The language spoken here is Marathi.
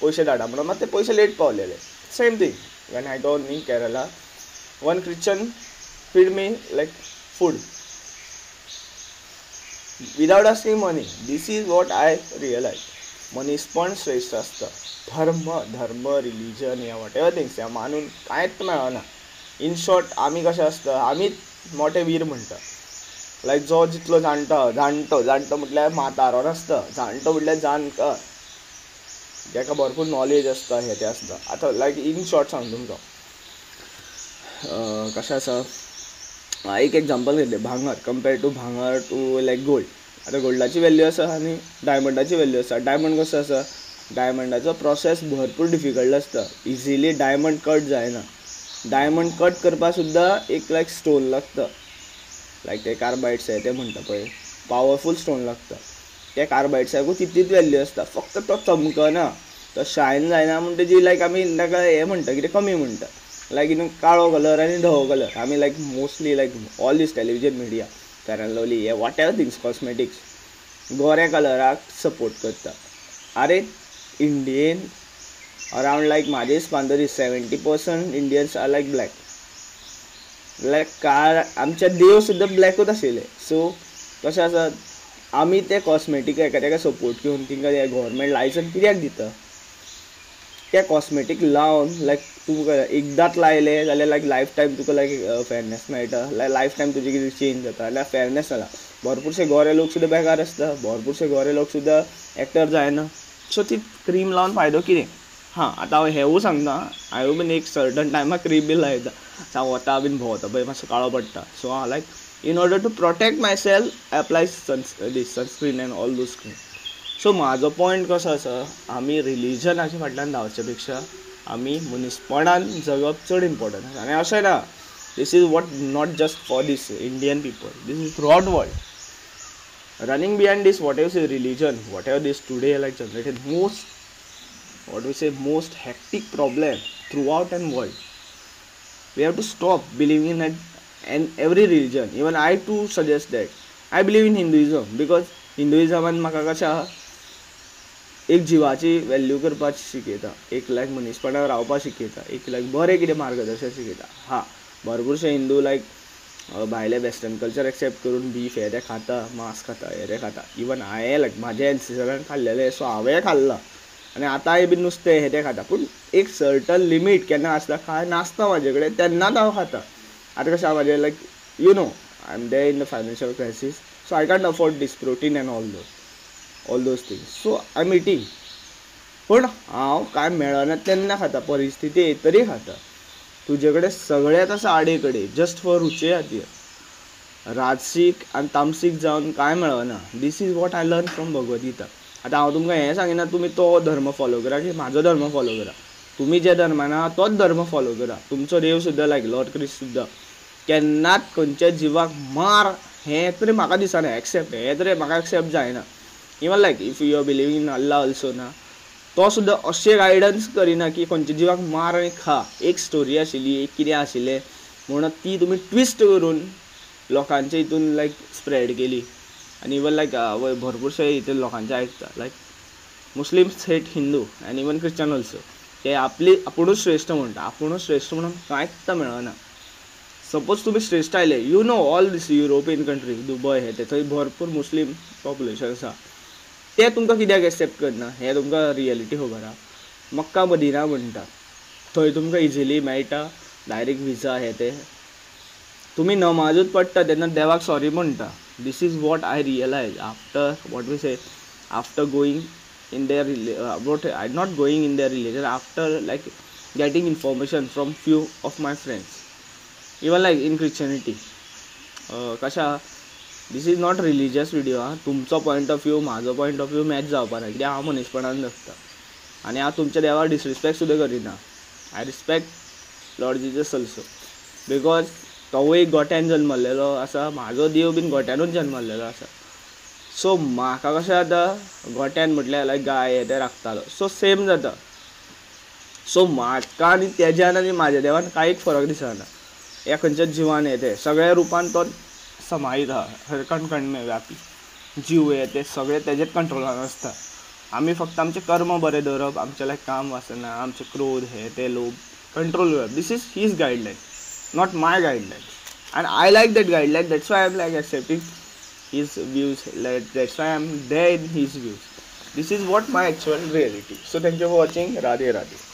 पयशे धाडा म्हणून मात ते पयशे लेट पावलेले. Same thing when I gone in Kerala, one Christian feed me like food without asking money. This is what I realise. मनीसपण श्रेष्ठ असतं. धर्म रिलीजन या वॉट एवर थिंग्स ह्या मानून कांयच मेळना. इन शॉर्ट आमी कशें आसता, आमीच मोठे वीर म्हणटा. लायक जो जितलो जाणटो म्हटल्यार म्हातारो नासता, जाणटो म्हटल्यार जाणकार, जाका भरपूर नॉलेज आसता, हें तें आसता. आतां लायक इन शॉर्ट सांग तुमकां कशें आसा. एक एग्जांपल घेतलें, भांगर कंपेर टू भांगर टू लायक गोल्ड. आतां गोल्डाची वॅल्यू आसा आनी डायमंडाची वॅल्यू आसा. डायमंड कसो आसा, डायमंडाचो प्रोसेस भरपूर डिफिकल्ट आसता. इजिली डायमंड कट जायना. डायमंड कट करपाक सुद्दां एक लायक स्टोन लागता, लायक ते कार्बायड्स ते म्हणटा पळय, पावरफूल स्टोन लागता. त्या कार्बायड्साकूय तितलीच वॅल्यू आसता. फक्त तो चमकना, तो शायन जायना म्हण तेजी लायक आमी ताका हें म्हणटा, कितें कमी म्हणटा. लायक इन काळो कलर आनी धवो कलर आमी like mostly like all these television media, fair and lovely, हे वॉट एवर थिंग्स कॉस्मेटिक्स गोऱ्या कलराक सपोर्ट करता. अरे इंडियेन अरावंड लायक म्हाजे हिसपान तरी 70% Indians are like black. Like car आमचे देव सुद्दां ब्लॅकूच आशिल्ले. सो कशें आसा, आमी ते कॉस्मेटीक एकाद्याक सपोर्ट घेवन तिंकां गव्हर्मेंट लायसन कित्याक दिता. ते कॉस्मेटीक लावन लायक तुमकां एकदांच लायले जाल्यार लायक लायफ टायम तुका लायक फेरनेस मेळटा, लायफ टायम तुजें कितें चेंज जाता, जाल्यार फेरनेस जाला. भरपूरशे गोरे लोक सुद्दां बेकार आसता, भरपूरशे गोरे लोक सुद्दां एक्टर जायना. सो ती क्रीम लावन फायदो कितें. हां, आतां हांव हेंवूय सांगता, हांवें बीन एक सर्टन टायमार क्रीम बीन लायता. हांव वता बीन भोंवता पळय, मातसो काळो पडटा. सो हांव like in order to protect myself apply sunscreen and all those cream. So म्हाजो पॉयंट कसो आसा, आमी रिलीजनाच्या फाटल्यान धांवचे पेक्षा आमी मनीसपणान जगप चड इम्पॉर्टंट आसा. आनी अशें ना, this is what not just for this Indian people, this is throughout world. Running behind this, whatever say religion, whatever this today like generated most hectic problem throughout and world. We have to stop believing in every religion. Even I too suggest that. I believe in Hinduism because Hinduism and म्हाका कशें आहा, एक जिवाची व्हॅल्यू करपाची शिकयता, एक लायक मनीसपणान रावपाक शिकयता, एक लायक बरें कितें मार्गदर्शन शिकयता. हां, भरपूरशे हिंदू लायक भायले वेस्टर्न कल्चर एक्सेप्ट करून बीफ हे खाता, मांस खाता, हे खाता. इवन हांवें लायक म्हाज्या एन्सेस्टरान खाल्लेले, सो हांवें खाल्ला आनी आतांय बीन नुस्तें हे ते खाता. पूण एक सर्टन लिमीट केन्ना आसता, काय नासता म्हाजे कडेन, तेन्नाच हांव खाता. आतां कशें म्हाजें like you know I am there in the financial crisis, so I can't afford this protein and all those things. So I am eating. पूण हांव काय मेळना तेन्ना खाता, परिस्थिती येतरी खाता. तुजे कडेन सगळेंच आसा आडे कडेन, जस्ट फॉर रुचे खातीर. राजसीक आनी तामसीक जावन कांय मेळना. This is what I learn from Bhagavad Gita. आतां हांव तुमकां हें सांगिना तुमी तो धर्म फॉलो करा की म्हाजो धर्म फॉलो करा. तुमी जे धर्मान आहा तोच धर्म फॉलो करा. तुमचो देव सुद्दां लायक लॉर्ड क्रिस्ट सुद्दां केन्नाच खंयच्या जिवाक मार हें तरी म्हाका दिसना एक्सेप्ट, हें तरी म्हाका एक्सेप्ट जायना. Even like if you are believing in Allah also ना, तो सुद्दां अशें गायडन्स करिना की खंयच्या जिवाक मार आनी खा. एक स्टोरी आशिल्ली, एक कितें आशिल्लें म्हणून ती तुमी ट्विस्ट करून लोकांच्या हितून लायक स्प्रेड केली. आनी इवन लायक भरपूरशे हितून लोकांचे आयकता लायक मुस्लिम्स हेट हिंदू आनी इवन क्रिश्चन ऑल्सो. ते आपली आपुणूच श्रेश्ठ म्हणटा. आपुणूच श्रेश्ठ म्हणून कांयच मेळना. सपोज तुमी श्रेश्ठ आयले, you know all these European country, Dubai हे ते थंय भरपूर मुस्लीम पॉप्युलेशन आसा. ते तुमकां कित्याक एक्सेप्ट करना हें तुमकां रियलिटी खबर आहा. मक्का मदिना म्हणटा, थंय तुमकां इजिली मेळटा डायरेक्ट विजा हे ते. तुमी नमाजूच पडटा तेन्ना देवाक सॉरी म्हणटा. This is what I realise after what we say after going in there not going in there religion, after like getting information from few of my friends even like in Christianity. कशा this is not religious video. हां, तुमचो पॉयंट ऑफ व्यू म्हाजो पॉयंट ऑफ व्यू मॅच जावपा ना, कित्याक हांव मनीसपणान जगता आनी हांव तुमच्या देवाक डिसरिस्पेक्ट सुद्दां करिना. I respect Lord Jesus also because तोवूय गोट्यान जल्मल्लेलो आसा, म्हाजो देव बीन गोट्यानूच जल्मल्लेलो आसा. सो म्हाका कशें जाता, गोट्यान म्हटल्यार लायक गाय हे ते राखतालो, सो सेम जाता. सो म्हाका आनी तेज्यान आनी म्हाज्या देवान कांयच फरक दिसना. ह्या खंयच्याच जिवान हे ते सगळ्या रुपान तो समायीत आहा, कण कण व्यापी जीव हे ते सगळे तेजेच कंट्रोलान आसता. आमी फक्त आमचे कर्म बरें दवरप, आमचे लायक काम वासना, आमचे क्रोध हे ते लोभ कंट्रोल करप. This is his guideline, not my guideline. And I like that guideline. That's why I'm like accepting his views. Like, that's why I'm there in his views. This is what my actual reality. So thank you for watching. Radhe Radhe.